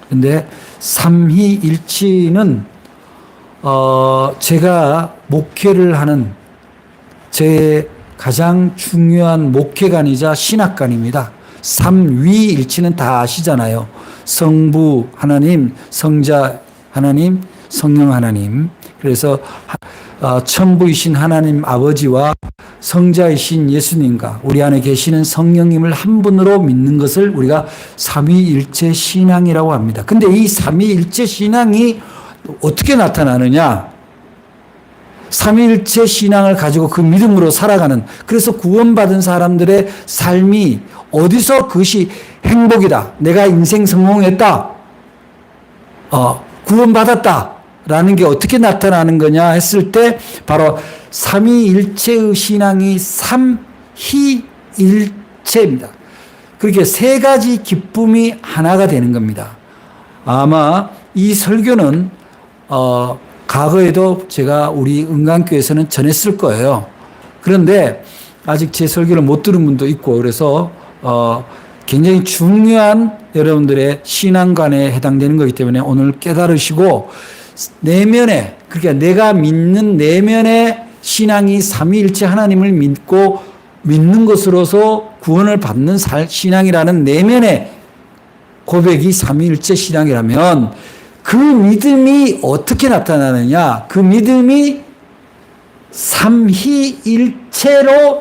근데 삼위일치는 제가 목회를 하는 제 가장 중요한 목회관이자 신학관입니다. 삼위일치는 다 아시잖아요. 성부 하나님, 성자 하나님, 성령 하나님. 그래서 천부이신 하나님 아버지와 성자이신 예수님과 우리 안에 계시는 성령님을 한 분으로 믿는 것을 우리가 삼위일체 신앙이라고 합니다. 근데 이 삼위일체 신앙이 어떻게 나타나느냐? 삼위일체 신앙을 가지고 그 믿음으로 살아가는, 그래서 구원받은 사람들의 삶이 어디서 그것이 행복이다, 내가 인생 성공했다, 구원받았다 라는 게 어떻게 나타나는 거냐 했을 때 바로 삼위일체의 신앙이 삼위일체입니다. 그렇게 세 가지 기쁨이 하나가 되는 겁니다. 아마 이 설교는 과거에도 제가 우리 은강교에서는 전했을 거예요. 그런데 아직 제 설교를 못 들은 분도 있고 그래서 굉장히 중요한 여러분들의 신앙관에 해당되는 거기 때문에 오늘 깨달으시고 내면에, 그러니까 내가 믿는 내면의 신앙이 삼위일체 하나님을 믿는 것으로서 구원을 받는 신앙이라는 내면의 고백이 삼위일체 신앙이라면 그 믿음이 어떻게 나타나느냐? 그 믿음이 삼위일체로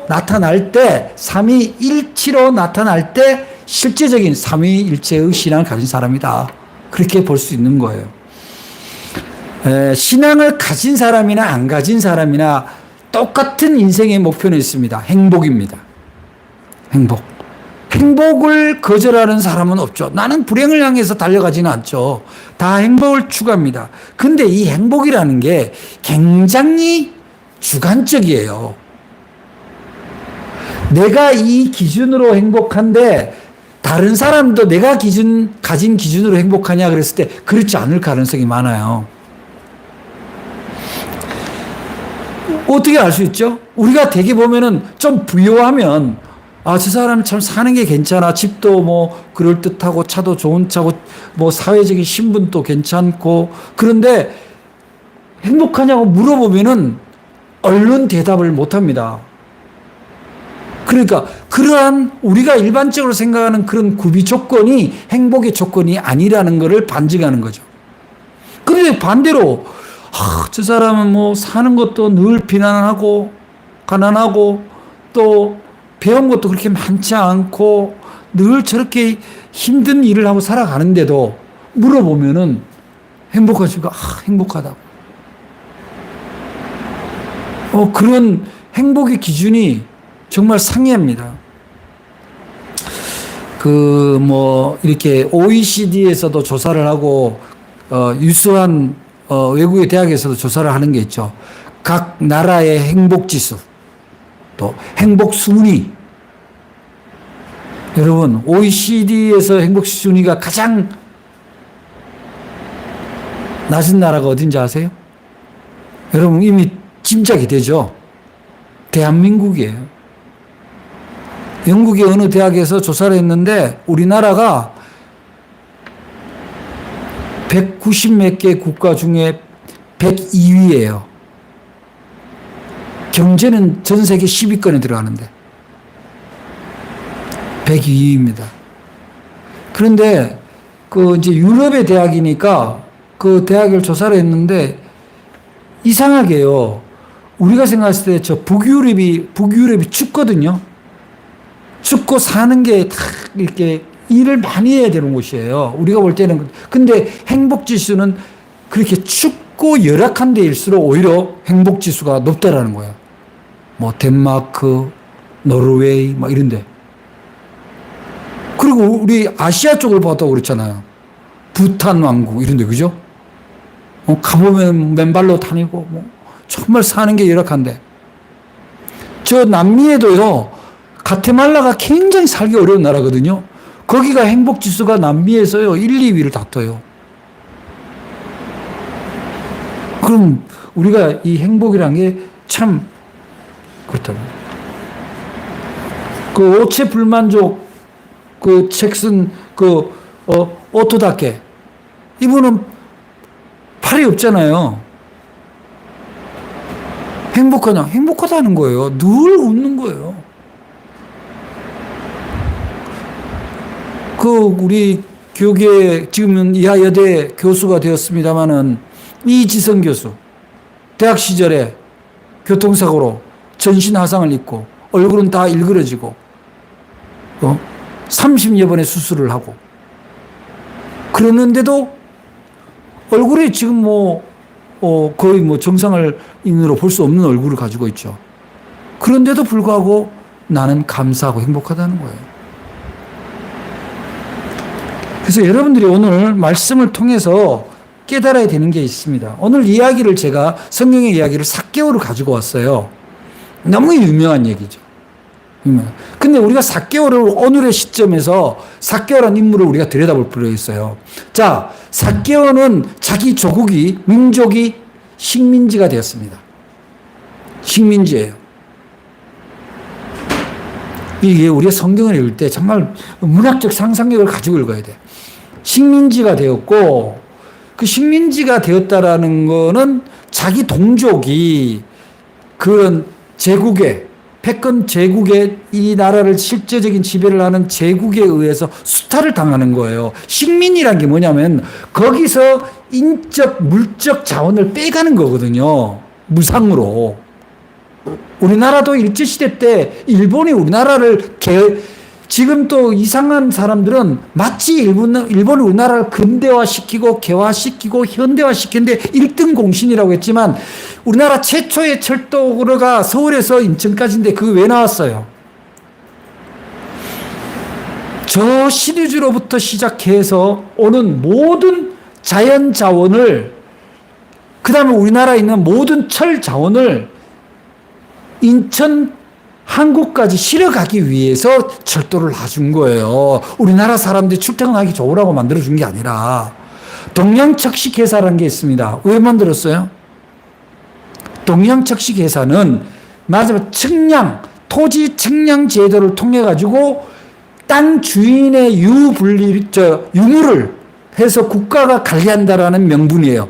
나타날 때, 삼위일치로 나타날 때 실제적인 삼위일체의 신앙을 가진 사람이다. 그렇게 볼 수 있는 거예요. 신앙을 가진 사람이나 안 가진 사람이나 똑같은 인생의 목표는 있습니다. 행복입니다. 행복. 행복을 거절하는 사람은 없죠. 나는 불행을 향해서 달려가지는 않죠. 다 행복을 추구합니다. 근데 이 행복이라는 게 굉장히 주관적이에요. 내가 이 기준으로 행복한데 다른 사람도 내가 가진 기준으로 행복하냐 그랬을 때 그렇지 않을 가능성이 많아요. 어떻게 알 수 있죠? 우리가 되게 보면은 좀 부유하면 저 사람 참 사는 게 괜찮아. 집도 뭐 그럴듯하고 차도 좋은 차고 뭐 사회적인 신분도 괜찮고, 그런데 행복하냐고 물어보면은 얼른 대답을 못 합니다. 그러니까 그러한 우리가 일반적으로 생각하는 그런 구비 조건이 행복의 조건이 아니라는 것을 반증하는 거죠. 그런데 반대로 저 사람은 뭐 사는 것도 늘 비난하고 가난하고 또 배운 것도 그렇게 많지 않고 늘 저렇게 힘든 일을 하고 살아가는데도 물어보면은 행복하지가 행복하다고. 그런 행복의 기준이 정말 상이합니다. 이렇게 OECD에서도 조사를 하고, 유수한, 외국의 대학에서도 조사를 하는 게 있죠. 각 나라의 행복 지수, 또 행복 순위. 여러분, OECD에서 행복 순위가 가장 낮은 나라가 어딘지 아세요? 여러분, 이미 짐작이 되죠? 대한민국이에요. 영국의 어느 대학에서 조사를 했는데 우리나라가 190 몇 개 국가 중에 102위예요. 경제는 전 세계 10위권에 들어가는데 102위입니다. 그런데 이제 유럽의 대학이니까 그 대학을 조사를 했는데 이상하게요. 우리가 생각했을 때 저 북유럽이 춥거든요. 춥고 사는 게 다 이렇게 일을 많이 해야 되는 곳이에요. 우리가 볼 때는. 근데 행복 지수는 그렇게 춥고 열악한 데일수록 오히려 행복 지수가 높다라는 거예요. 뭐 덴마크, 노르웨이 막 이런 데. 그리고 우리 아시아 쪽을 봐도 그렇잖아요. 부탄 왕국 이런 데, 그죠? 가보면 맨발로 다니고 정말 사는 게 열악한데. 저 남미에도요, 가테말라가 굉장히 살기 어려운 나라거든요. 거기가 행복지수가 남미에서요, 1, 2위를 다퉈요. 그럼 우리가 이 행복이란 게 참 그렇다고. 그 오체 불만족 그 책 쓴 오토다케, 이분은 팔이 없잖아요. 행복하냐? 행복하다는 거예요. 늘 웃는 거예요. 우리 교계 지금은 이하여대 교수가 되었습니다마는 이지성 교수. 대학 시절에 교통사고로 전신 화상을 입고 얼굴은 다 일그러지고 30여 번의 수술을 하고 그랬는데도 얼굴이 지금 거의 정상인으로 볼 수 없는 얼굴을 가지고 있죠. 그런데도 불구하고 나는 감사하고 행복하다는 거예요. 그래서 여러분들이 오늘 말씀을 통해서 깨달아야 되는 게 있습니다. 오늘 이야기를 제가 성경의 이야기를 삭개오를 가지고 왔어요. 너무 유명한 얘기죠. 근데 우리가 삭개오를 오늘의 시점에서 삭개오라는 인물을 우리가 들여다볼 필요가 있어요. 자, 삭개오는 자기 조국이 민족이 식민지가 되었습니다. 식민지예요. 이게 우리가 성경을 읽을 때 정말 문학적 상상력을 가지고 읽어야 돼. 식민지가 되었고 그 식민지가 되었다라는 거는 자기 동족이 그런 제국에 패권 제국에 이 나라를 실제적인 지배를 하는 제국에 의해서 수탈을 당하는 거예요. 식민이란 게 뭐냐면 거기서 인적, 물적 자원을 빼가는 거거든요. 무상으로. 우리나라도 일제시대 때 일본이 우리나라를 지금 또 이상한 사람들은 마치 일본이 우리나라를 근대화시키고 개화시키고 현대화시켰는데 1등 공신이라고 했지만 우리나라 최초의 철도가 서울에서 인천까지인데 그게 왜 나왔어요? 저 시리즈로부터 시작해서 오는 모든 자연 자원을 그 다음에 우리나라에 있는 모든 철 자원을 인천 한국까지 실어가기 위해서 철도를 놔준 거예요. 우리나라 사람들이 출퇴근하기 좋으라고 만들어준 게 아니라 동양척식회사라는 게 있습니다. 왜 만들었어요? 동양척식회사는 마지막 토지 측량 제도를 통해 가지고 땅 주인의 유무를 해서 국가가 관리한다라는 명분이에요.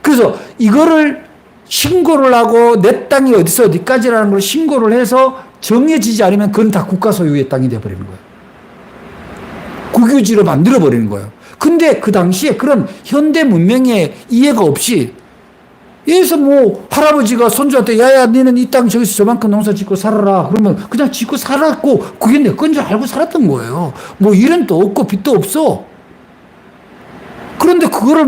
그래서 이거를 신고를 하고 내 땅이 어디서 어디까지라는 걸 신고를 해서 정해지지 않으면 그건 다 국가 소유의 땅이 되어버리는 거예요. 국유지로 만들어버리는 거예요. 근데 그 당시에 그런 현대 문명의 이해가 없이 예에서 할아버지가 손주한테 야야 너는 이 땅 저기서 저만큼 농사 짓고 살아라 그러면 그냥 짓고 살았고 그게 내 건 줄 알고 살았던 거예요. 일은 또 없고 빚도 없어. 그런데 그거를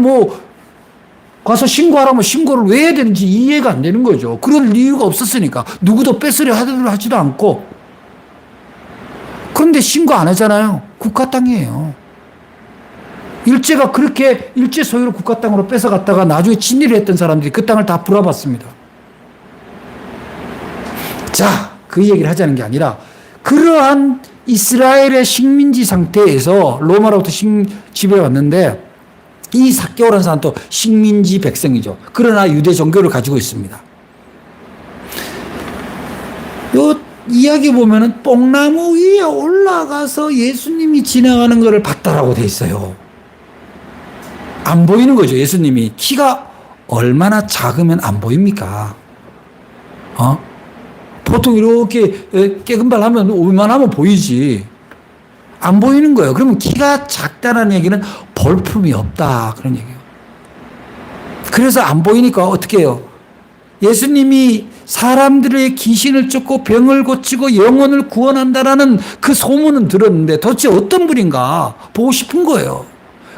가서 신고하라면 신고를 왜 해야 되는지 이해가 안 되는 거죠. 그럴 이유가 없었으니까. 누구도 뺏으려 하지도 않고. 그런데 신고 안 하잖아요. 국가 땅이에요. 일제가 그렇게 일제 소유로 국가 땅으로 뺏어갔다가 나중에 친일을 했던 사람들이 그 땅을 다 불화받습니다. 자, 그 얘기를 하자는 게 아니라 그러한 이스라엘의 식민지 상태에서 로마로부터 지배를 받는데 이 삭개오라는 사람도 식민지 백성이죠. 그러나 유대 종교를 가지고 있습니다. 요 이야기 보면은 뽕나무 위에 올라가서 예수님이 지나가는 것을 봤다라고 돼 있어요. 안 보이는 거죠. 예수님이 키가 얼마나 작으면 안 보입니까? 보통 이렇게 깨금발하면 오만하면 보이지. 안 보이는 거예요. 그러면 키가 작다는 얘기는 볼품이 없다. 그런 얘기예요. 그래서 안 보이니까 어떻게 해요? 예수님이 사람들의 귀신을 쫓고 병을 고치고 영혼을 구원한다라는 그 소문은 들었는데 도대체 어떤 분인가 보고 싶은 거예요.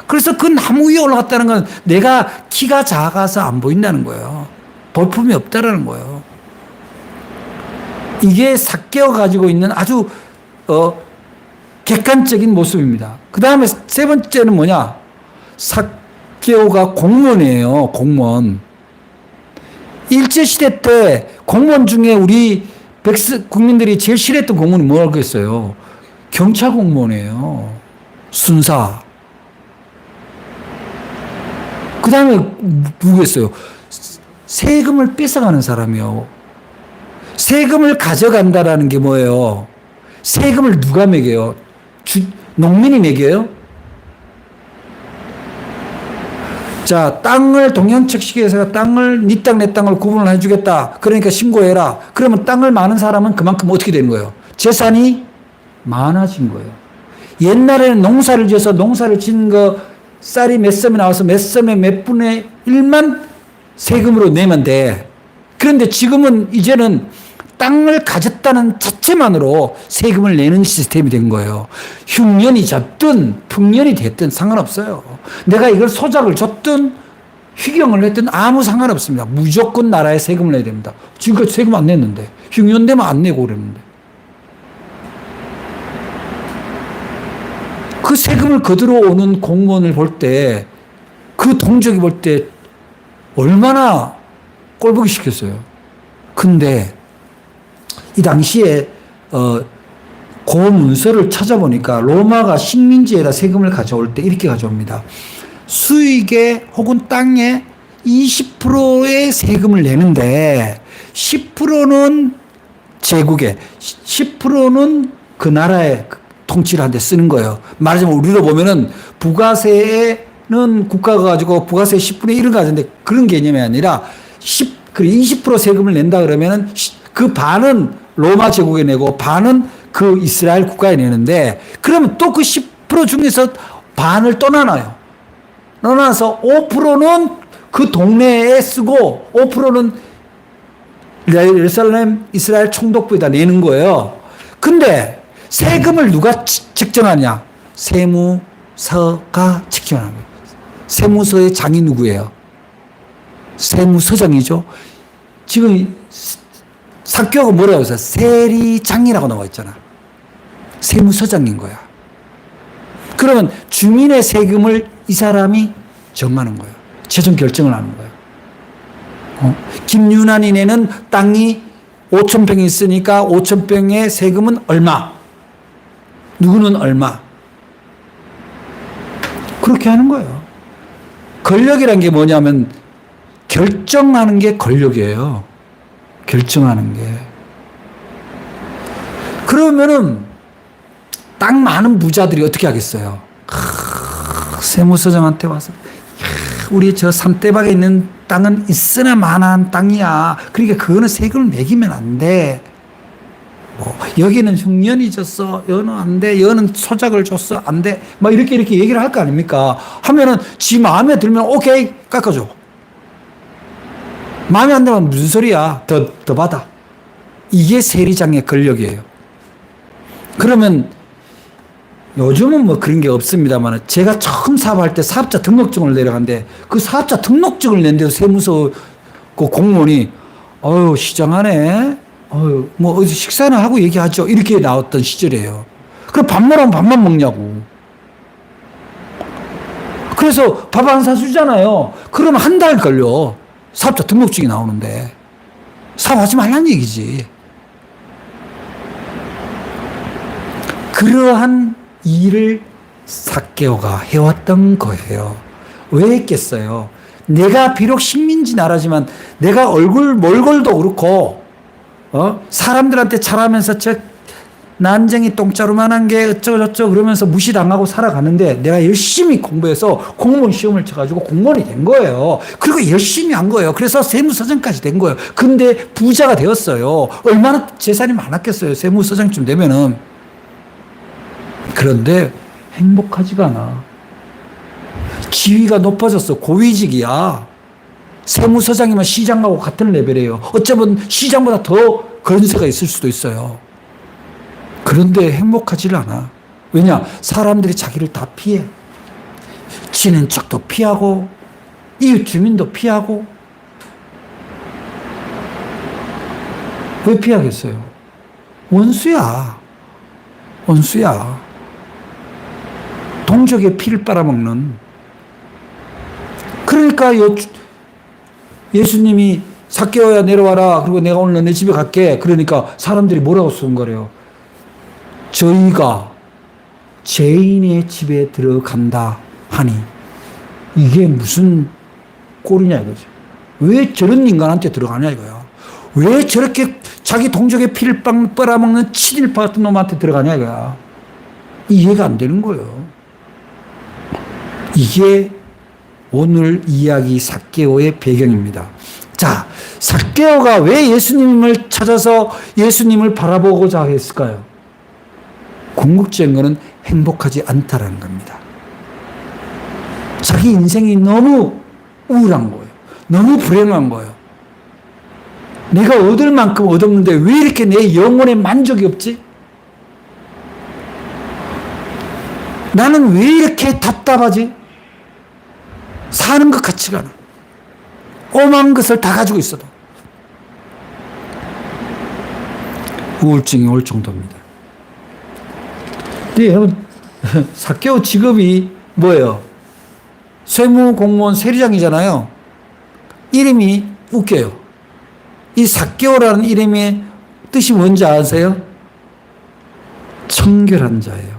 그래서 그 나무 위에 올라갔다는 건 내가 키가 작아서 안 보인다는 거예요. 볼품이 없다라는 거예요. 이게 삭개오 가지고 있는 아주 객관적인 모습입니다. 그 다음에 세 번째는 뭐냐? 삭개오가 공무원이에요. 공무원. 일제시대 때 공무원 중에 우리 국민들이 제일 싫어했던 공무원이 뭐겠어요? 경찰 공무원이에요. 순사. 그 다음에 누구겠어요? 세금을 뺏어가는 사람이요. 세금을 가져간다라는 게 뭐예요? 세금을 누가 매겨요? 농민이 매겨요? 자, 땅을 동양측식에서 땅을 네 땅 내 땅을 구분을 해주겠다. 그러니까 신고해라. 그러면 땅을 많은 사람은 그만큼 어떻게 되는 거예요? 재산이 많아진 거예요. 옛날에는 농사를 지어서 농사를 짓는 거 쌀이 몇 섬이 나와서 몇 섬의 몇 분의 1만 세금으로 내면 돼. 그런데 지금은 이제는 땅을 가졌다는 자체만으로 세금을 내는 시스템이 된 거예요. 흉년이 졌든 풍년이 됐든 상관없어요. 내가 이걸 소작을 줬든 휘경을 했든 아무 상관없습니다. 무조건 나라에 세금을 내야 됩니다. 지금까지 세금 안 냈는데 흉년 되면 안 내고 그랬는데 그 세금을 거들어 오는 공무원을 볼 때 그 동족이 볼 때 얼마나 꼴보기 싫겠어요. 근데 이 당시에 그 문서를 찾아보니까 로마가 식민지에다 세금을 가져올 때 이렇게 가져옵니다. 수익에 혹은 땅에 20%의 세금을 내는데 10%는 제국에 10%는 그 나라의 통치를 하는데 쓰는 거예요. 말하자면 우리로 보면은 부가세는 국가가 가지고 부가세 10분의 1을 가지는데 그런 개념이 아니라 20% 세금을 낸다 그러면은 그 반은 로마 제국에 내고 반은 그 이스라엘 국가에 내는데 그러면 또 그 10% 중에서 반을 또 나눠요. 나눠서 5%는 그 동네에 쓰고 5%는 예루살렘 이스라엘 총독부에다 내는 거예요. 근데 세금을 누가 책정하냐? 세무서가 책정하는 거예요. 세무서의 장이 누구예요? 세무서장이죠. 지금 사교가 뭐라고 해서 세리장이라고 나와 있잖아. 세무서장인 거야. 그러면 주민의 세금을 이 사람이 정하는 거예요. 최종 결정을 하는 거예요. 김윤환이 내는 땅이 5,000평이 있으니까 5,000평의 세금은 얼마? 누구는 얼마? 그렇게 하는 거예요. 권력이란 게 뭐냐면 결정하는 게 권력이에요. 결정하는 게. 그러면은 땅 많은 부자들이 어떻게 하겠어요? 세무서장한테 와서 우리 저 산대박에 있는 땅은 있으나 마나한 땅이야. 그러니까 그거는 세금을 매기면 안 돼. 여기는 흉년이 졌어. 여는 안 돼. 여는 소작을 줬어. 안 돼. 막 이렇게 얘기를 할 거 아닙니까? 하면은 지 마음에 들면 오케이 깎아줘. 마음에 안 들면 무슨 소리야. 더 받아. 이게 세리장의 권력이에요. 그러면 요즘은 뭐 그런 게 없습니다만 제가 처음 사업할 때 사업자 등록증을 내려갔는데 그 사업자 등록증을 낸데도 세무서 그 공무원이 시장 안에 뭐 어디 식사나 하고 얘기하죠. 이렇게 나왔던 시절이에요. 그럼 밥 먹으면 밥만 먹냐고. 그래서 밥 안 사주잖아요. 그러면 한 달 걸려. 사업자 등록증이 나오는데 사업하지 말란 얘기지. 그러한 일을 삭개오가 해왔던 거예요. 왜 했겠어요? 내가 비록 식민지 나라지만 내가 몰골도 그렇고 사람들한테 잘하면서 저 난쟁이 똥자루만한 게 어쩌고저쩌고 그러면서 무시당하고 살아가는데 내가 열심히 공부해서 공무원 시험을 쳐가지고 공무원이 된 거예요. 그리고 열심히 한 거예요. 그래서 세무서장까지 된 거예요. 근데 부자가 되었어요. 얼마나 재산이 많았겠어요. 세무서장쯤 되면은. 그런데 행복하지가 않아. 지위가 높아졌어. 고위직이야. 세무서장이면 시장하고 같은 레벨이에요. 어쩌면 시장보다 더 권세가 있을 수도 있어요. 그런데 행복하지를 않아. 왜냐? 사람들이 자기를 다 피해. 친한 척도 피하고 이웃 주민도 피하고. 왜 피하겠어요? 원수야. 원수야. 동족의 피를 빨아먹는. 그러니까 예수님이 삭개오야 내려와라. 그리고 내가 오늘 너네 집에 갈게. 그러니까 사람들이 뭐라고 쓴 거래요? 저희가 죄인의 집에 들어간다 하니 이게 무슨 꼴이냐 이거죠. 왜 저런 인간한테 들어가냐 이거야. 왜 저렇게 자기 동족의 피를 빨아먹는 친일파 같은 놈한테 들어가냐 이거야. 이해가 안 되는 거예요. 이게 오늘 이야기 삭개오의 배경입니다. 자, 삭개오가 왜 예수님을 찾아서 예수님을 바라보고자 했을까요? 궁극적인 것은 행복하지 않다라는 겁니다. 자기 인생이 너무 우울한 거예요. 너무 불행한 거예요. 내가 얻을 만큼 얻었는데 왜 이렇게 내 영혼에 만족이 없지? 나는 왜 이렇게 답답하지? 사는 것 같지가 않아. 오만 것을 다 가지고 있어도. 우울증이 올 정도입니다. 근데 여러분, 삭개오 직업이 뭐예요? 세무공무원 세리장이잖아요. 이름이 웃겨요. 이 삭개오라는 이름의 뜻이 뭔지 아세요? 청결한 자예요.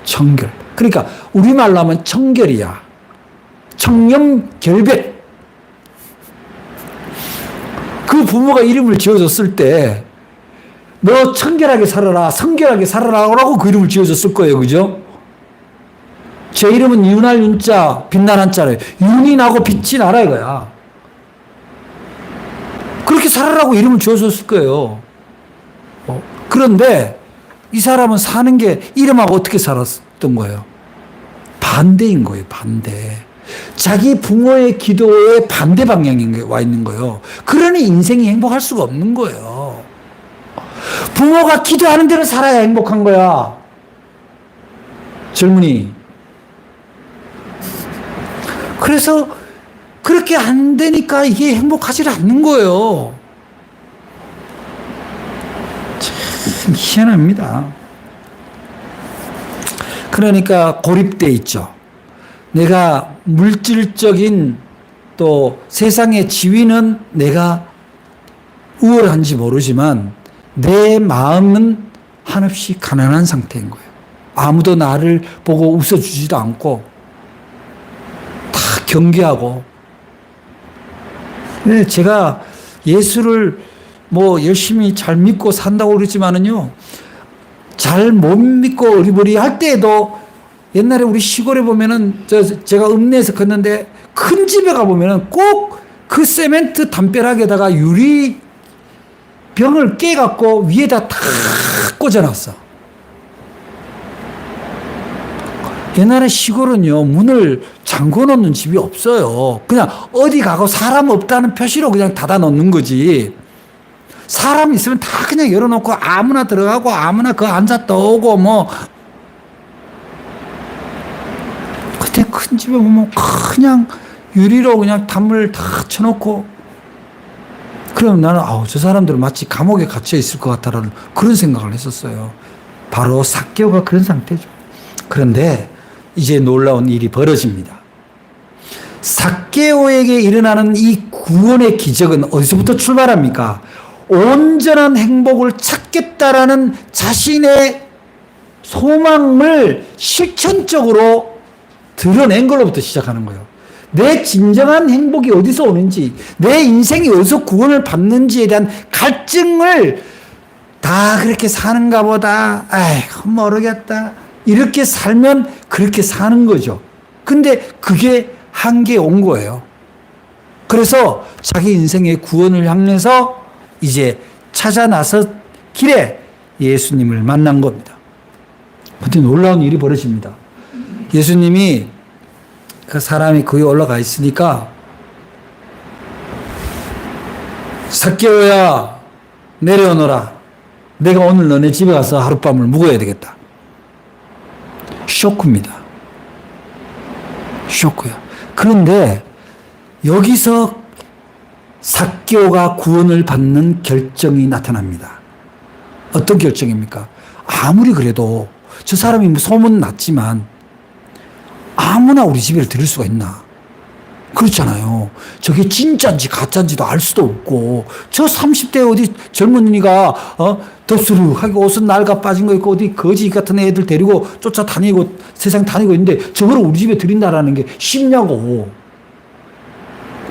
청결. 그러니까 우리말로 하면 청결이야. 청렴결백. 그 부모가 이름을 지어줬을 때 너 청결하게 살아라, 성결하게 살아라라고 그 이름을 지어줬을 거예요. 그죠? 제 이름은 윤할 윤자, 빛날 한자래요. 윤이 나고 빛이 나라 이거야. 그렇게 살아라고 이름을 지어줬을 거예요. 그런데 이 사람은 사는 게 이름하고 어떻게 살았던 거예요? 반대인 거예요. 반대. 자기 부모의 기도에 반대 방향인 와 있는 거예요. 그러니 인생이 행복할 수가 없는 거예요. 부모가 기도하는 대로 살아야 행복한 거야. 젊은이. 그래서 그렇게 안 되니까 이게 행복하지 않는 거예요. 참 희한합니다. 그러니까 고립돼 있죠. 내가 물질적인 또 세상의 지위는 내가 우월한지 모르지만 내 마음은 한없이 가난한 상태인 거예요. 아무도 나를 보고 웃어주지도 않고 다 경계하고. 네, 제가 예수를 뭐 열심히 잘 믿고 산다고 그러지만은요, 잘 못 믿고 어리버리 할 때에도 옛날에 우리 시골에 보면은 제가 읍내에서 컸는데 큰 집에 가보면은 꼭 그 세멘트 담벼락에다가 유리 병을 깨갖고 위에다 탁 꽂아놨어. 옛날에 시골은요, 문을 잠궈 놓는 집이 없어요. 그냥 어디 가고 사람 없다는 표시로 그냥 닫아 놓는 거지. 사람 있으면 다 그냥 열어놓고 아무나 들어가고 아무나 그 앉았다 오고 뭐. 그때 큰 집에 보면 그냥 유리로 그냥 단물 다 쳐놓고, 그럼 나는 저 사람들은 마치 감옥에 갇혀 있을 것 같다라는 그런 생각을 했었어요. 바로 삭개오가 그런 상태죠. 그런데 이제 놀라운 일이 벌어집니다. 삭개오에게 일어나는 이 구원의 기적은 어디서부터 출발합니까? 온전한 행복을 찾겠다라는 자신의 소망을 실천적으로 드러낸 걸로부터 시작하는 거예요. 내 진정한 행복이 어디서 오는지, 내 인생이 어디서 구원을 받는지에 대한 갈증을 다 그렇게 사는가 보다, 아이고 모르겠다, 이렇게 살면 그렇게 사는 거죠. 근데 그게 한계에 온 거예요. 그래서 자기 인생의 구원을 향해서 이제 찾아 나서 길에 예수님을 만난 겁니다. 근데 놀라운 일이 벌어집니다. 예수님이 그 사람이 거기 올라가 있으니까, 삭개오야 내려오너라. 내가 오늘 너네 집에 가서 하룻밤을 묵어야 되겠다. 쇼크입니다. 쇼크야. 그런데 여기서 삭개오가 구원을 받는 결정이 나타납니다. 어떤 결정입니까? 아무리 그래도 저 사람이 소문 났지만 아무나 우리 집에 들을 수가 있나? 그렇잖아요. 저게 진짜인지 가짜인지도 알 수도 없고, 저 30대 어디 젊은이가 덥수룩하게 옷은 낡아 빠진 거 있고 어디 거지 같은 애들 데리고 쫓아다니고 세상 다니고 있는데 저걸 우리 집에 들인다라는 게 쉽냐고.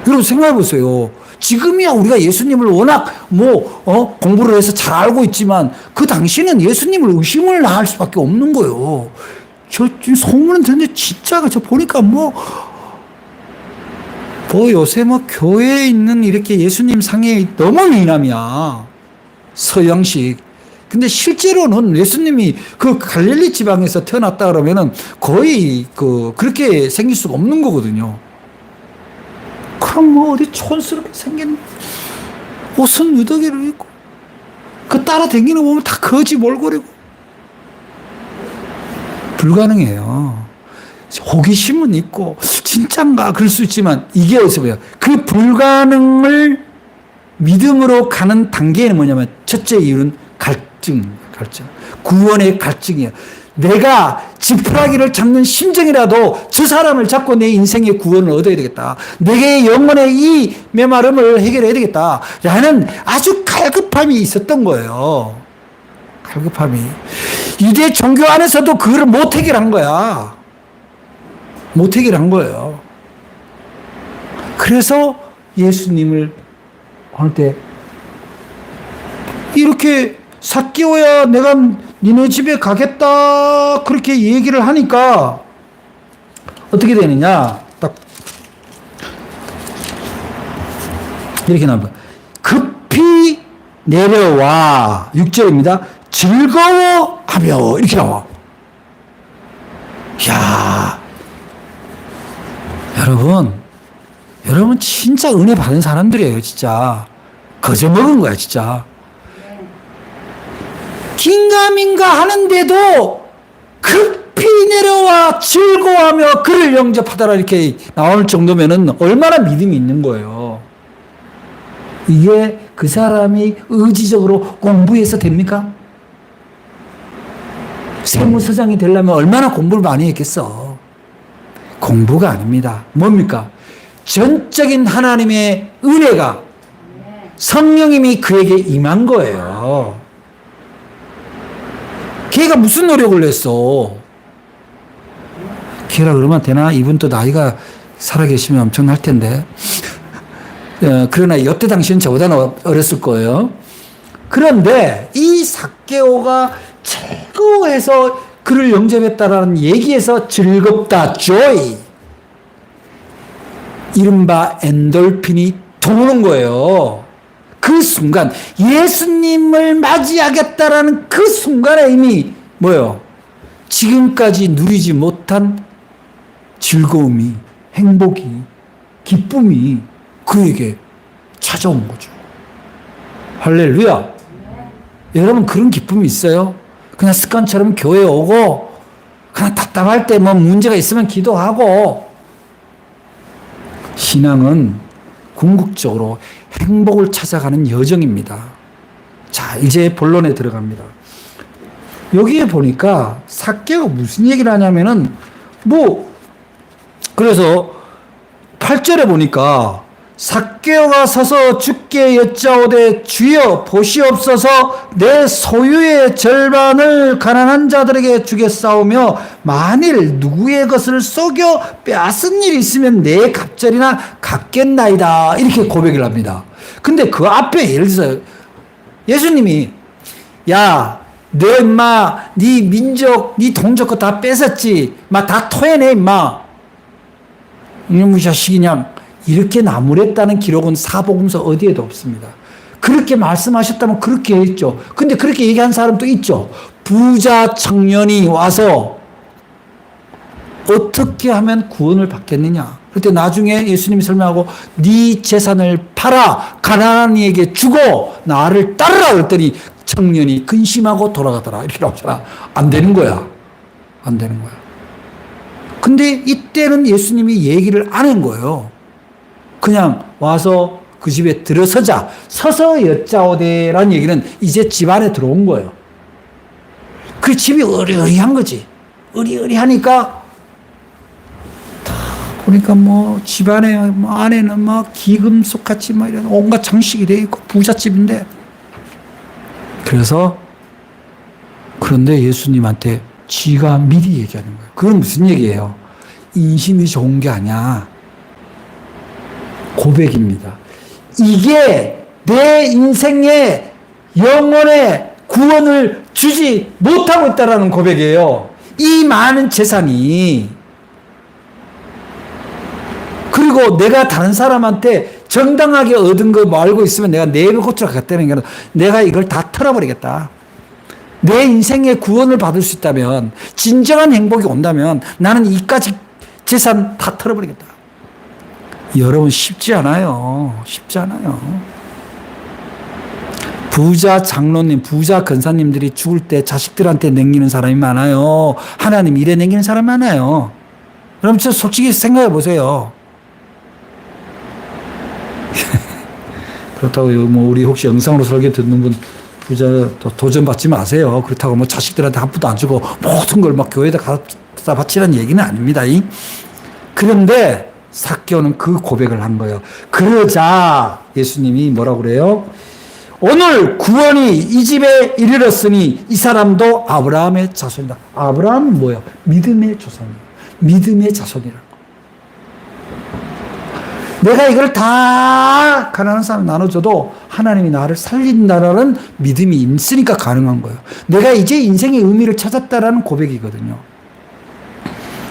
여러분 생각해 보세요. 지금이야 우리가 예수님을 워낙 공부를 해서 잘 알고 있지만 그 당시에는 예수님을 의심을 할 수밖에 없는 거예요. 저 소문은 듣는데 진짜가 저 보니까 뭐 요새 뭐 교회에 있는 이렇게 예수님 상에 너무 미남이야. 서양식. 근데 실제로는 예수님이 그 갈릴리 지방에서 태어났다 그러면은 거의 그렇게 생길 수가 없는 거거든요. 그럼 뭐 어디 촌스럽게 생긴 옷은 누더기를 입고 그 따라다니는 거 보면 다 거지 몰골이고 불가능해요. 호기심은 있고 진짠가 그럴 수 있지만 이게 어디서 보여? 그 불가능을 믿음으로 가는 단계는 뭐냐면 첫째 이유는 갈증. 구원의 갈증이야. 내가 지푸라기를 잡는 심정이라도 저 사람을 잡고 내 인생의 구원을 얻어야 되겠다. 내게 영혼의 이 메마름을 해결해야 되겠다. 라는 아주 갈급함이 있었던 거예요. 갈급함이. 유대 종교 안에서도 그걸 못 해결한 거야. 못 해결한 거예요. 그래서 예수님을 할 때 이렇게 삭개오야 내가 니네 집에 가겠다 그렇게 얘기를 하니까 어떻게 되느냐 딱 이렇게 나옵니다. 급히 내려와 6절입니다. 즐거워하며 이렇게 나와. 이야 여러분 진짜 은혜 받은 사람들이에요. 진짜 거저 먹은 거야 진짜. 긴가민가 하는데도 급히 내려와 즐거워하며 그를 영접하더라 이렇게 나올 정도면은 얼마나 믿음이 있는 거예요. 이게 그 사람이 의지적으로 공부해서 됩니까? 세무서장이 되려면 얼마나 공부를 많이 했겠어. 공부가 아닙니다. 뭡니까? 전적인 하나님의 은혜가 성령님이 그에게 임한 거예요. 걔가 무슨 노력을 했어? 걔라 그러면 되나? 이분 또 나이가 살아계시면 엄청날 텐데. 그러나 이때 당시는 저보다 어렸을 거예요. 그런데 이 삭개오가 즐거워해서 그를 영접했다라는 얘기에서 즐겁다, joy. 이른바 엔돌핀이 도는 거예요. 그 순간 예수님을 맞이하겠다라는 그 순간에 이미 뭐예요? 지금까지 누리지 못한 즐거움이, 행복이, 기쁨이 그에게 찾아온 거죠. 할렐루야. 여러분 그런 기쁨이 있어요? 그냥 습관처럼 교회 오고 그냥 답답할 때 뭐 문제가 있으면 기도하고. 신앙은 궁극적으로 행복을 찾아가는 여정입니다. 자, 이제 본론에 들어갑니다. 여기에 보니까 삭개오가 무슨 얘기를 하냐면은 그래서 8절에 보니까 삭개오가 서서 주께 여짜오되 주여 보시옵소서 내 소유의 절반을 가난한 자들에게 주겠사오며 만일 누구의 것을 속여 빼앗은 일이 있으면 내 갑절이나 갚겠나이다 이렇게 고백을 합니다. 근데 그 앞에 예를 들어서 예수님이 야 너 임마 네 민족 네 동족 거 다 뺏었지 마 다 토해내 임마 이놈의 자식이냐 이렇게 나무랬다는 기록은 사복음서 어디에도 없습니다. 그렇게 말씀하셨다면 그렇게 했죠. 근데 그렇게 얘기한 사람도 있죠. 부자 청년이 와서 어떻게 하면 구원을 받겠느냐. 그때 나중에 예수님이 설명하고 네 재산을 팔아 가난한 이에게 주고 나를 따르라 그랬더니 청년이 근심하고 돌아가더라. 이렇게 나오잖아. 안 되는 거야. 안 되는 거야. 근데 이때는 예수님이 얘기를 안 한 거예요. 그냥 와서 그 집에 들어서자. 서서 여짜오되라는 얘기는 이제 집 안에 들어온 거예요. 그 집이 으리으리한 거지. 으리으리하니까 보니까 뭐 집안에 뭐 안에는 막 기금속 같이 막 이런 온갖 장식이 돼 있고 부잣집인데 그런데 예수님한테 지가 미리 얘기하는 거예요. 그건 무슨 얘기예요? 인심이 좋은 게 아니야. 고백입니다. 이게 내 인생의 영혼의 구원을 주지 못하고 있다라는 고백이에요. 이 많은 재산이 그리고 내가 다른 사람한테 정당하게 얻은 거 뭐 알고 있으면 내가 내 입을 고치러 가겠다는 게 아니라 내가 이걸 다 털어버리겠다. 내 인생의 구원을 받을 수 있다면, 진정한 행복이 온다면 나는 이까지 재산 다 털어버리겠다. 여러분, 쉽지 않아요. 쉽지 않아요. 부자 장로님, 부자 권사님들이 죽을 때 자식들한테 남기는 사람이 많아요. 하나님 일에 남기는 사람이 많아요. 그럼 저 솔직히 생각해 보세요. 그렇다고 뭐 우리 혹시 영상으로 설교 듣는 분 부자 도전 받지 마세요. 그렇다고 뭐 자식들한테 한 푼도 안 주고 모든 걸 막 교회에다 갖다 바치라는 얘기는 아닙니다. 그런데 삭개오는 그 고백을 한 거예요. 그러자 예수님이 뭐라고 그래요? 오늘 구원이 이 집에 이르렀으니 이 사람도 아브라함의 자손이다. 아브라함은 뭐예요? 믿음의 조상이에요. 믿음의 자손이라고. 내가 이걸 다 가난한 사람 나눠줘도 하나님이 나를 살린다라는 믿음이 있으니까 가능한 거예요. 내가 이제 인생의 의미를 찾았다라는 고백이거든요.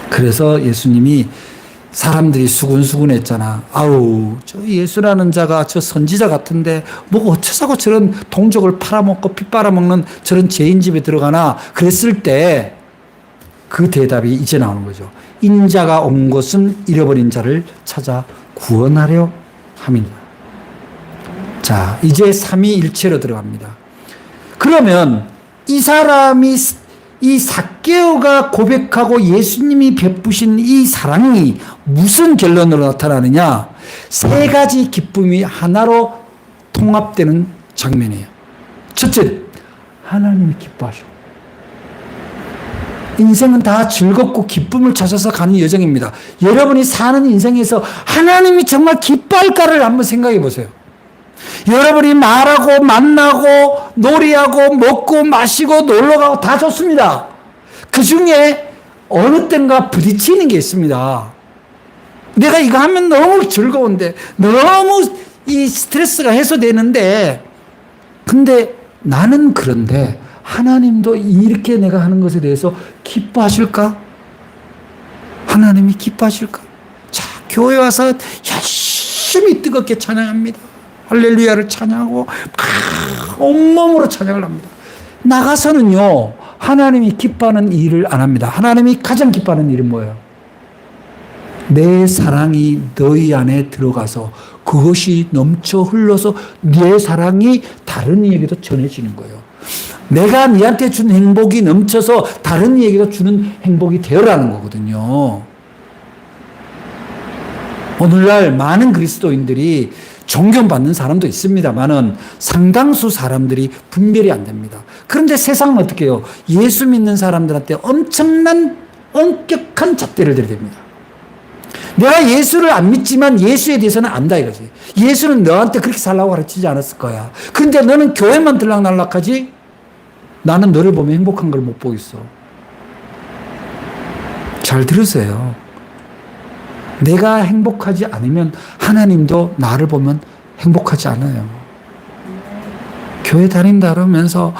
그래서 예수님이 사람들이 수군수군했잖아. 아우, 저 예수라는 자가 저 선지자 같은데 뭐 어쩌자고 저런 동족을 팔아먹고 피 빨아먹는 저런 죄인 집에 들어가나 그랬을 때 그 대답이 이제 나오는 거죠. 인자가 온 것은 잃어버린 자를 찾아 구원하려 함이니라. 자, 이제 삼위일체로 들어갑니다. 그러면 이 사람이 이 삭개오가 고백하고 예수님이 베푸신 이 사랑이 무슨 결론으로 나타나느냐? 세 가지 기쁨이 하나로 통합되는 장면이에요. 첫째, 하나님이 기뻐하셔. 인생은 다 즐겁고 기쁨을 찾아서 가는 여정입니다. 여러분이 사는 인생에서 하나님이 정말 기뻐할까를 한번 생각해 보세요. 여러분이 말하고 만나고 놀이하고 먹고 마시고 놀러가고 다 좋습니다. 그 중에 어느 땐가 부딪히는 게 있습니다. 내가 이거 하면 너무 즐거운데 너무 이 스트레스가 해소되는데 근데 나는 그런데 하나님도 이렇게 내가 하는 것에 대해서 기뻐하실까? 하나님이 기뻐하실까? 자, 교회 와서 열심히 뜨겁게 찬양합니다. 할렐루야를 찬양하고 온몸으로 찬양을 합니다. 나가서는요, 하나님이 기뻐하는 일을 안 합니다. 하나님이 가장 기뻐하는 일은 뭐예요? 내 사랑이 너희 안에 들어가서 그것이 넘쳐 흘러서 내 사랑이 다른 이에게도 전해지는 거예요. 내가 네한테 준 행복이 넘쳐서 다른 이에게도 주는 행복이 되어라는 거거든요. 오늘날 많은 그리스도인들이 존경받는 사람도 있습니다만은 상당수 사람들이 분별이 안 됩니다. 그런데 세상은 어떻게 해요? 예수 믿는 사람들한테 엄청난 엄격한 잣대를 들이댑니다. 내가 예수를 안 믿지만 예수에 대해서는 안다 이거지. 예수는 너한테 그렇게 살라고 가르치지 않았을 거야. 그런데 너는 교회만 들락날락하지? 나는 너를 보면 행복한 걸 못 보겠어. 잘 들으세요. 내가 행복하지 않으면 하나님도 나를 보면 행복하지 않아요. 교회 다닌다 그러면서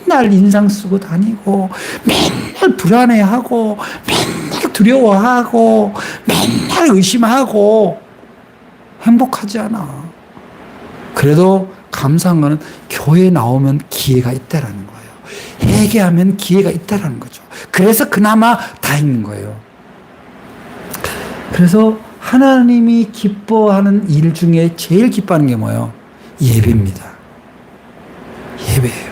맨날 인상 쓰고 다니고 맨날 불안해하고 맨날 두려워하고 맨날 의심하고 행복하지 않아. 그래도 감사한 거는 교회에 나오면 기회가 있다라는 거예요. 회개하면 기회가 있다라는 거죠. 그래서 그나마 다행인 거예요. 그래서 하나님이 기뻐하는 일 중에 제일 기뻐하는 게 뭐예요? 예배입니다. 예배예요.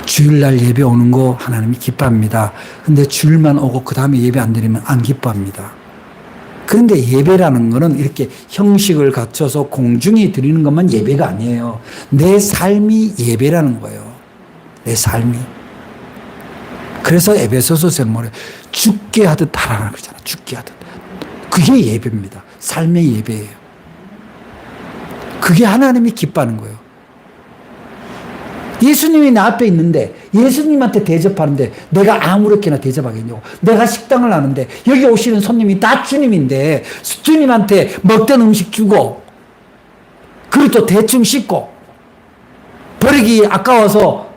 주일날 예배 오는 거 하나님이 기뻐합니다. 근데 주일만 오고 그 다음에 예배 안 드리면 안 기뻐합니다. 그런데 예배라는 거는 이렇게 형식을 갖춰서 공중히 드리는 것만 예배가 아니에요. 내 삶이 예배라는 거예요. 내 삶이. 그래서 에베소서에서 뭐래? 죽게 하듯 하라는 거잖아. 죽게 하듯. 그게 예배입니다. 삶의 예배예요. 그게 하나님이 기뻐하는 거예요. 예수님이 나 앞에 있는데 예수님한테 대접하는데 내가 아무렇게나 대접하겠냐고. 내가 식당을 하는데 여기 오시는 손님이 다 주님인데 주님한테 먹던 음식 주고 그리고 또 대충 씻고 버리기 아까워서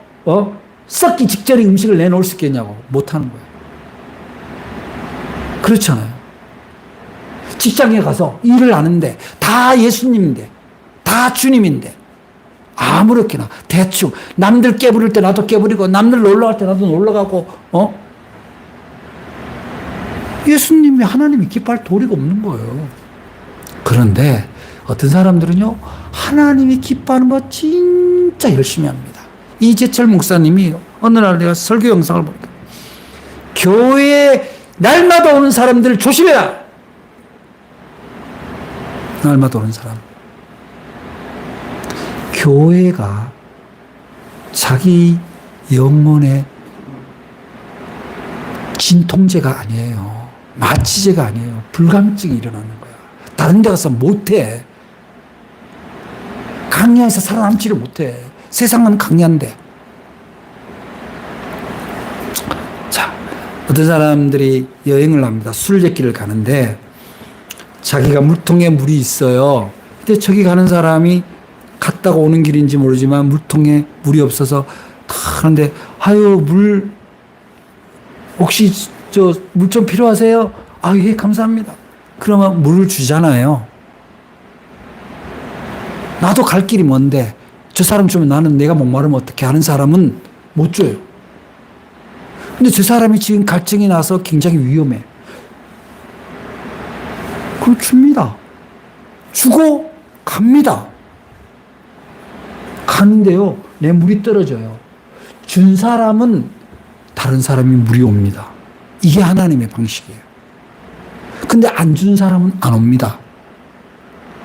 썩기 직전에 음식을 내놓을 수 있겠냐고. 못하는 거예요. 그렇잖아요. 직장에 가서 일을 하는데 다 예수님인데 다 주님인데 아무렇게나 대충 남들 깨부릴 때 나도 깨부리고 남들 놀러 갈 때 나도 놀러 가고 예수님이 하나님이 기뻐할 도리가 없는 거예요. 그런데 어떤 사람들은요 하나님이 기뻐하는 거 진짜 열심히 합니다. 이재철 목사님이 어느 날 내가 설교 영상을 보니까 교회에 날마다 오는 사람들 조심해라. 날마다 오는 사람. 교회가 자기 영혼의 진통제가 아니에요. 마취제가 아니에요. 불감증이 일어나는 거야. 다른 데 가서 못해. 강야에서 살아남지를 못해. 세상은 강야인데. 자, 어떤 사람들이 여행을 합니다. 술래길을 가는데 자기가 물통에 물이 있어요. 근데 저기 가는 사람이 갔다가 오는 길인지 모르지만 물통에 물이 없어서 하는데 아유 물 혹시 저 물 좀 필요하세요? 아 예 감사합니다. 그러면 물을 주잖아요. 나도 갈 길이 먼데 저 사람 주면 나는 내가 목마르면 어떻게 하는 사람은 못 줘요. 근데 저 사람이 지금 갈증이 나서 굉장히 위험해. 그걸 줍니다. 주고 갑니다. 가는데요, 내 물이 떨어져요. 준 사람은 다른 사람이 물이 옵니다. 이게 하나님의 방식이에요. 근데 안 준 사람은 안 옵니다.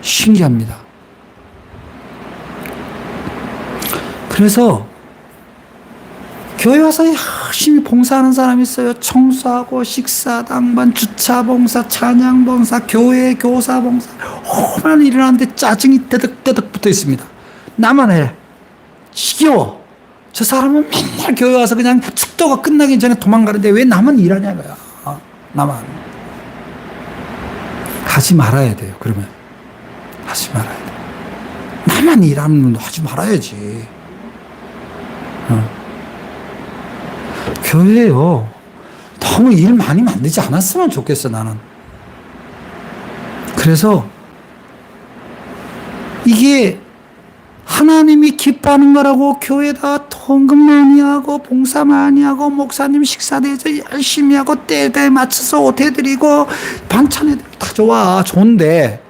신기합니다. 그래서 교회 와서 열심히 봉사하는 사람이 있어요. 청소하고 식사 당번, 주차 봉사, 찬양 봉사, 교회 교사 봉사 얼마나 일을 하는데 짜증이 떼덕떼덕 붙어 있습니다. 나만 해. 지겨워. 저 사람은 맨날 교회 와서 그냥 축도가 끝나기 전에 도망가는데 왜 나만 일하냐고요. 나만. 하지 말아야 돼요. 그러면 하지 말아야 돼요. 나만 일하는 건 하지 말아야지. 교회요. 너무 일 많이 만들지 않았으면 좋겠어, 나는. 그래서 이게 하나님이 기뻐하는 거라고 교회에다 헌금 많이 하고 봉사 많이 하고 목사님 식사 대접 열심히 하고 때에 맞춰서 옷 해드리고 반찬 해드리고 다 좋아. 좋은데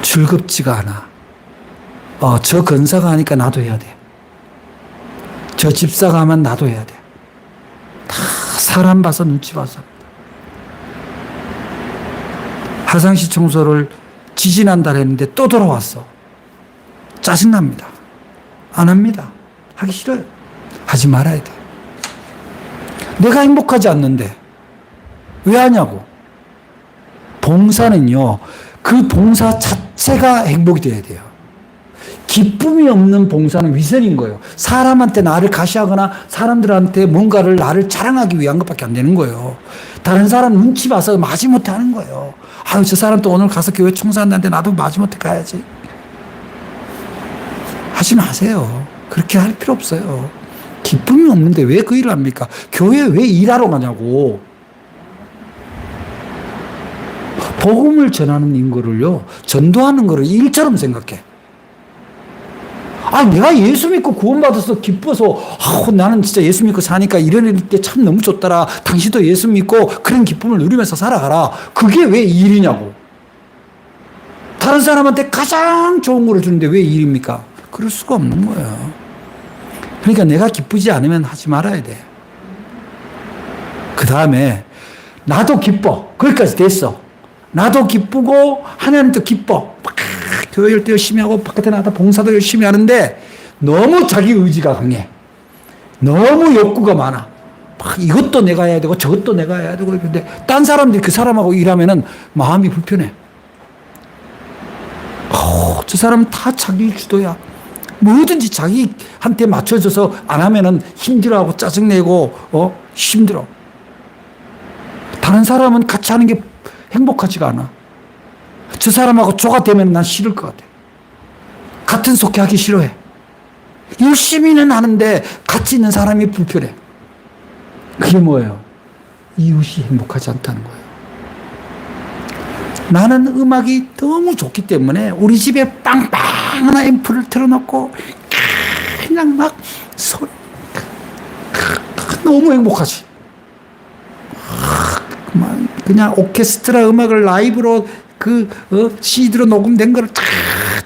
즐겁지가 않아. 저 건사가 하니까 나도 해야 돼. 저 집사가 하면 나도 해야 돼. 다 사람 봐서 눈치 봐서. 화장실 청소를 지지난달 했는데 또 돌아왔어. 짜증납니다. 안 합니다. 하기 싫어요. 하지 말아야 돼. 내가 행복하지 않는데 왜 하냐고. 봉사는요, 그 봉사 자체가 행복이 돼야 돼요. 기쁨이 없는 봉사는 위선인 거예요. 사람한테 나를 가시하거나 사람들한테 뭔가를 나를 자랑하기 위한 것밖에 안 되는 거예요. 다른 사람 눈치 봐서 마지못해 하는 거예요. 아유, 저 사람 또 오늘 가서 교회 청소한다는데 나도 마지못해 가야지. 하지 마세요. 그렇게 할 필요 없어요. 기쁨이 없는데 왜 그 일을 합니까? 교회에 왜 일하러 가냐고. 복음을 전하는 인거를요, 전도하는 거를 일처럼 생각해. 내가 예수 믿고 구원받아서 기뻐서, 나는 진짜 예수 믿고 사니까 이런 게 참 너무 좋더라. 당신도 예수 믿고 그런 기쁨을 누리면서 살아가라. 그게 왜 일이냐고. 다른 사람한테 가장 좋은 걸 주는데 왜 일입니까? 그럴 수가 없는 거예요. 그러니까 내가 기쁘지 않으면 하지 말아야 돼. 그 다음에, 나도 기뻐. 거기까지 됐어. 나도 기쁘고, 하나님도 기뻐. 교회를 또 열심히 하고 바깥에 나가다 봉사도 열심히 하는데 너무 자기 의지가 강해. 너무 욕구가 많아. 이것도 내가 해야 되고 저것도 내가 해야 되고 그런데 딴 사람들이 그 사람하고 일하면은 마음이 불편해. 저 사람은 다 자기 주도야. 뭐든지 자기한테 맞춰줘서 안 하면은 힘들어하고 짜증내고 힘들어. 다른 사람은 같이 하는 게 행복하지가 않아. 저 사람하고 조가 되면 난 싫을 것 같아. 같은 속해 하기 싫어해. 열심히는 하는데 같이 있는 사람이 불편해. 그게 뭐예요? 이웃이 행복하지 않다는 거예요. 나는 음악이 너무 좋기 때문에 우리 집에 빵빵한 앰프를 틀어놓고 그냥 막 소리 너무 행복하지. 그냥 오케스트라 음악을 라이브로 CD로 녹음된 거를 다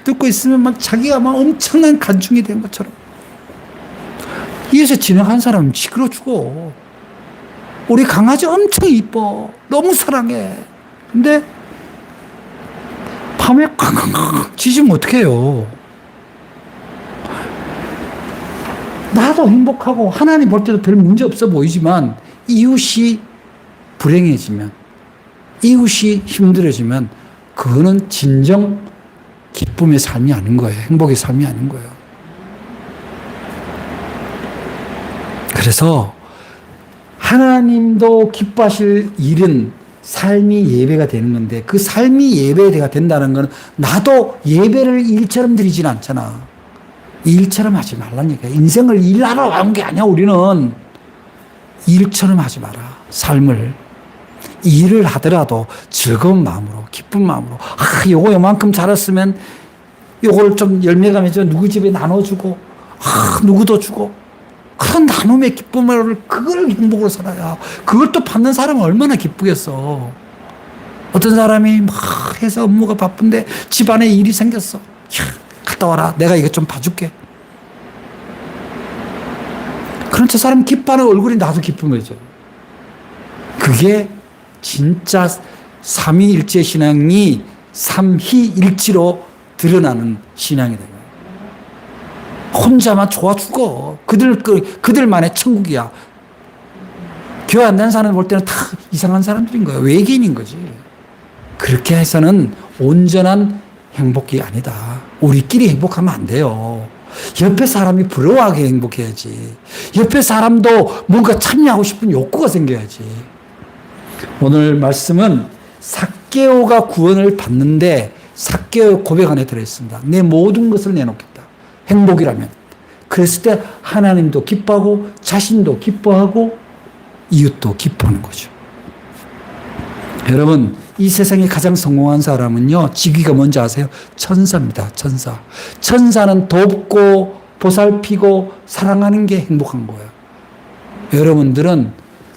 듣고 있으면 막 자기가 막 엄청난 간증이 된 것처럼. 이에서 진행한 사람은 시끄러 죽어. 우리 강아지 엄청 이뻐. 너무 사랑해. 근데 밤에 쾅쾅쾅 짖으면 어떡해요. 나도 행복하고 하나님 볼 때도 별 문제 없어 보이지만 이웃이 불행해지면, 이웃이 힘들어지면 그거는 진정 기쁨의 삶이 아닌 거예요. 행복의 삶이 아닌 거예요. 그래서 하나님도 기뻐하실 일은 삶이 예배가 되는 건데, 그 삶이 예배가 된다는 건 나도 예배를 일처럼 드리진 않잖아. 일처럼 하지 말라는 얘기야. 인생을 일하러 온 게 아니야. 우리는 일처럼 하지 마라. 삶을. 일을 하더라도 즐거운 마음으로, 기쁜 마음으로, 요거 요만큼 자랐으면 요걸 좀 열매가 맺어 누구 집에 나눠주고, 누구도 주고, 그런 나눔의 기쁨을, 그걸 행복으로 살아야. 그걸 또 받는 사람은 얼마나 기쁘겠어. 어떤 사람이 막 해서 업무가 바쁜데 집안에 일이 생겼어. 갔다 와라. 내가 이거 좀 봐줄게. 그런 저 사람 기뻐하는 얼굴이 나도 기쁨이죠. 그게 진짜 삼위일체 신앙이 삼희일치로 드러나는 신앙이 돼요. 혼자만 좋아 죽어. 그들만의 천국이야. 교회 안 다니는 사람 볼 때는 다 이상한 사람들인 거예요. 외계인인 거지. 그렇게 해서는 온전한 행복이 아니다. 우리끼리 행복하면 안 돼요. 옆에 사람이 부러워하게 행복해야지. 옆에 사람도 뭔가 참여하고 싶은 욕구가 생겨야지. 오늘 말씀은 삭개오가 구원을 받는데 삭개오의 고백 안에 들어있습니다. 내 모든 것을 내놓겠다. 행복이라면. 그랬을 때 하나님도 기뻐하고 자신도 기뻐하고 이웃도 기뻐하는 거죠. 여러분, 이 세상에 가장 성공한 사람은요, 직위가 뭔지 아세요? 천사입니다. 천사. 천사는 돕고 보살피고 사랑하는 게 행복한 거예요. 여러분들은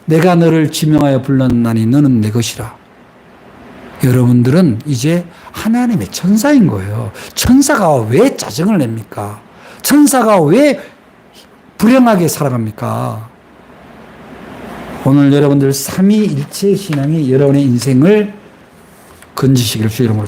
내가 너를 지명하여 불렀나니 너는 내 것이라. 여러분들은 이제 하나님의 천사인 거예요. 천사가 왜 짜증을 냅니까? 천사가 왜 불행하게 살아갑니까? 오늘 여러분들 삼위일체 신앙이 여러분의 인생을 건지시기를 주 이름으로